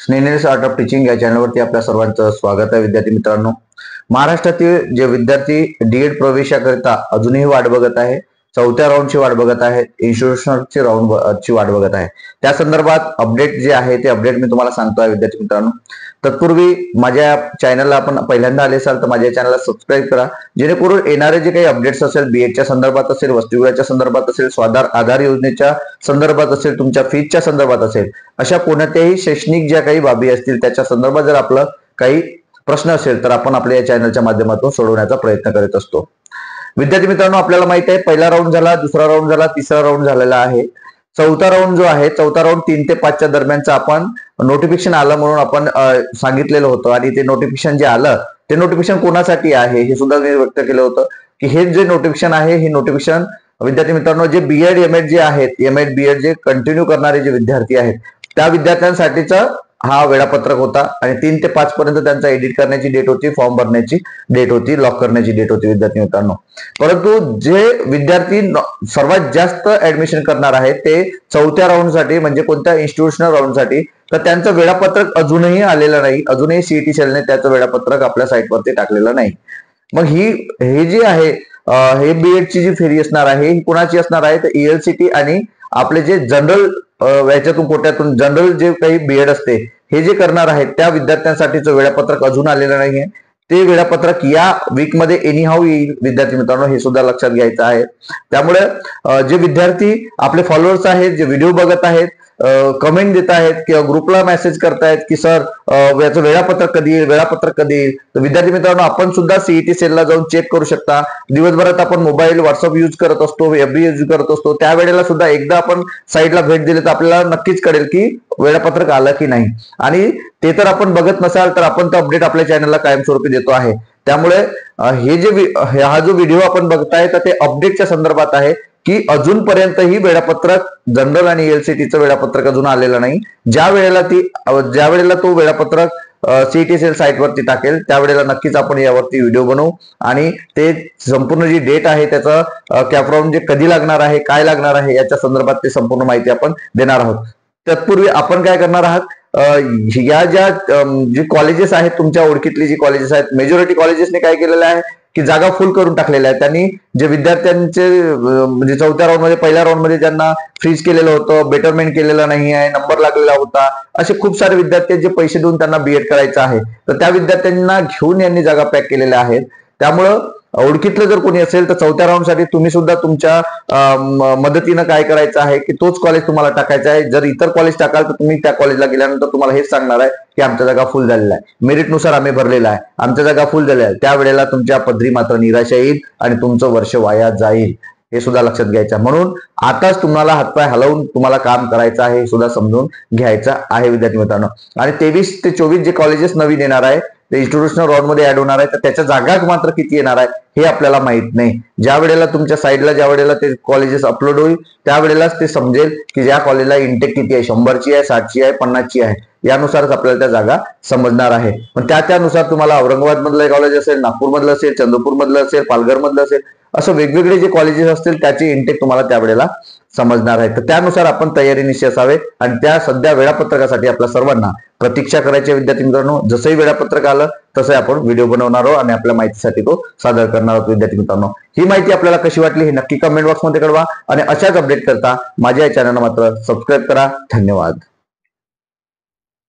Snehal art of teaching या चॅनलवरती आपल्या सर्वांचं स्वागत आहे. विद्यार्थी मित्रांनो, महाराष्ट्रातील जे विद्यार्थी डीएड प्रवेशाकरिता अजूनही वाट बघत आहे, चौथ्या राऊंडची वाट बघत आहेत, इन्स्टिट्यूशनलची राऊंडची वाट बघत आहे, त्या संदर्भात अपडेट जे आहे ते अपडेट मी तुम्हाला सांगतोय. विद्यार्थी मित्रांनो, तत्पूर्वी माझ्या चॅनलला आपण पहिल्यांदा आले असाल तर माझ्या चॅनलला सबस्क्राईब करा, जेणेकरून येणारे जे काही अपडेट्स असेल, बीएडच्या संदर्भात असेल, वसतिगृहाच्या संदर्भात असेल, स्वाधार आधार योजनेच्या संदर्भात असेल, तुमच्या फीजच्या संदर्भात असेल, अशा कोणत्याही शैक्षणिक ज्या काही बाबी असतील त्याच्या संदर्भात जर आपलं काही प्रश्न असेल तर आपण आपल्या या चॅनलच्या माध्यमातून सोडवण्याचा प्रयत्न करीत असतो. विद्यार्थी मित्रांनो, आपल्याला माहित आहे पहिला राऊंड झाला, दुसरा राऊंड झाला, तिसरा राऊंड झालेला आहे. चौथा राऊंड जो आहे, चौथा राऊंड 3 ते 5च्या दरम्यानचा आपण नोटिफिकेशन आलं म्हणून आपण सांगितलेलं होतं, आणि ते नोटिफिकेशन जे आलं ते नोटिफिकेशन कोणासाठी आहे हे सुद्धा मी व्यक्त केलं होतं की हे जे नोटिफिकेशन आहे हे नोटिफिकेशन विद्यार्थी मित्रांनो जे बीएड एमएड जे आहेत, एमएड बीएड जे कंटिन्यू करणारे जे विद्यार्थी आहेत त्या विद्यार्थ्यांसाठीचा हा वेळापत्रक होता, आणि 3 ते 5 पर्यंत त्यांचा एडिट करण्याची डेट होती, फॉर्म भरण्याची डेट होती, लॉक करण्याची डेट होती. विद्यार्थी मित्रांनो, परंतु जे विद्यार्थी सर्वात जास्त ऍडमिशन करणार आहेत ते चौथ्या राऊंडसाठी, म्हणजे कोणत्या इन्स्टिट्यूशनल राऊंडसाठी, तर त्यांचं वेळापत्रक अजूनही आलेलं नाही. अजूनही सीईटी सेलने त्याचं वेळापत्रक आपल्या साईटवरती टाकलेलं नाही. मग हे जे आहे हे बीएडची जी फेरी असणार आहे ही कुणाची असणार आहे, तर ईएलसीटी आणि आपले जे जनरल याच्यातून कोट्यातून जनरल जे काही बीएड असते हे जे करणार आहेत त्या विद्यार्थ्यांसाठीचं वेळापत्रक अजून आलेलं नाहीये. ते वेळापत्रक या वीक मध्ये एनी हाऊ येईल. विद्यार्थी मित्रांनो, हे सुद्धा लक्षात घ्यायचं आहे. त्यामुळे जे विद्यार्थी आपले फॉलोअर्स आहेत, जे व्हिडिओ बघत आहेत, कमेंट देत आहेत किंवा ग्रुपला मेसेज करतायत की सर याचं वेळापत्रक कधी येईल, वेळापत्रक कधी येईल, तर विद्यार्थी मित्रांनो आपण सुद्धा सीईटी सेलला जाऊन चेक करू शकता. दिवसभरात आपण मोबाईल, व्हॉट्सअप यूज करत असतो, एफबी यूज करत असतो, त्यावेळेला सुद्धा एकदा आपण साईटला भेट दिली तर आपल्याला नक्कीच कळेल की वेळापत्रक आलं की नाही. आणि ते तर आपण बघत नसाल तर आपण तो अपडेट आपल्या चॅनलला कायमस्वरूपी देतो आहे. त्यामुळे हा जो व्हिडिओ आपण बघताय तर ते अपडेटच्या संदर्भात आहे की अजूनपर्यंतही वेळापत्रक जनरल आणि एलसीटीचं वेळापत्रक अजून आलेलं नाही. ज्या वेळेला तो वेळापत्रक सीईटी सेल साईटवरती टाकेल त्यावेळेला नक्कीच आपण यावरती व्हिडिओ बनवू, आणि ते संपूर्ण जी डेट आहे त्याचं कॅपराऊंड जे कधी लागणार आहे, काय लागणार आहे याच्या संदर्भात ते संपूर्ण माहिती आपण देणार आहोत. तत्पूर्वी आपण काय करणार आहात, या ज्या जी कॉलेजेस आहेत, तुमच्या ओळखीतली जी कॉलेजेस आहेत, मेजॉरिटी कॉलेजेसने काय केलेलं आहे की जागा फुल करून टाकलेल्या आहेत. त्यांनी जे विद्यार्थ्यांचे म्हणजे चौथ्या राऊंड मध्ये, पहिल्या राऊंड मध्ये ज्यांना फ्रीज केलेलं होतं, बेटरमेंट केलेलं नाही आहे, नंबर लागलेला होता, असे खूप सारे विद्यार्थी जे पैसे देऊन त्यांना बीएड करायचं आहे, तर त्या विद्यार्थ्यांना घेऊन यांनी जागा पॅक केलेल्या आहेत. त्यामुळं ओळखीतलं जर कोणी असेल तर चौथ्या राऊंडसाठी तुम्ही सुद्धा तुमच्या मदतीनं काय करायचं आहे की तोच कॉलेज तुम्हाला टाकायचा आहे. जर इतर कॉलेज टाकाल तर तुम्ही त्या कॉलेजला गेल्यानंतर तुम्हाला हेच सांगणार आहे की आमच्या जागा फुल झालेला आहे, मेरिटनुसार आम्ही भरलेला आहे, आमच्या जागा फुल झालेल्या आहे. त्यावेळेला तुमच्या पदरी मात्र निराशा येईल आणि तुमचं वर्ष वाया जाईल, हे सुद्धा लक्षात घ्यायचं. म्हणून आताच तुम्हाला हातपाय हलवून तुम्हाला काम करायचं आहे हे सुद्धा समजून घ्यायचं आहे. विद्यार्थी मित्रांनो, आणि 23 ते 24 जे कॉलेजेस नवीन येणार आहे ते इन्स्टिट्यूशनल राऊंड मध्ये ऍड होणार आहे, तर त्याच्या जागा मात्र किती येणार आहे हे आपल्याला माहित नाही. ज्या वेळेला तुमच्या साईडला ज्या वेळेला ते कॉलेजेस अपलोड होईल त्यावेळेलाच ते समजेल की ज्या कॉलेजला इंटेक किती आहे, 100ची आहे, 60ची आहे, 50ची आहे, यानुसारच आपल्याला त्या जागा समजणार आहे. पण त्यानुसार तुम्हाला औरंगाबाद मधलं कॉलेज असेल, नागपूर मधलं असेल, चंद्रपूर मधलं असेल, पालघर मधलं असेल, असं वेगवेगळे जे कॉलेजेस असतील त्याची इंटेक तुम्हाला त्यावेळेला समजणार आहे. तर त्यानुसार आपण तयारीनिशी असावे, आणि त्या सध्या वेळापत्रकासाठी आपल्या सर्वांना प्रतीक्षा करायची. विद्यार्थी मित्रांनो, जसंही वेळापत्रक आलं तसं आपण व्हिडिओ बनवणार आहोत आणि आपल्या माहितीसाठी तो सादर करणार आहोत. विद्यार्थी मित्रांनो, ही माहिती आपल्याला कशी वाटली हे नक्की कमेंट बॉक्समध्ये कळवा, आणि अशाच अपडेट करता माझ्या या चॅनलला मात्र सबस्क्राईब करा. धन्यवाद.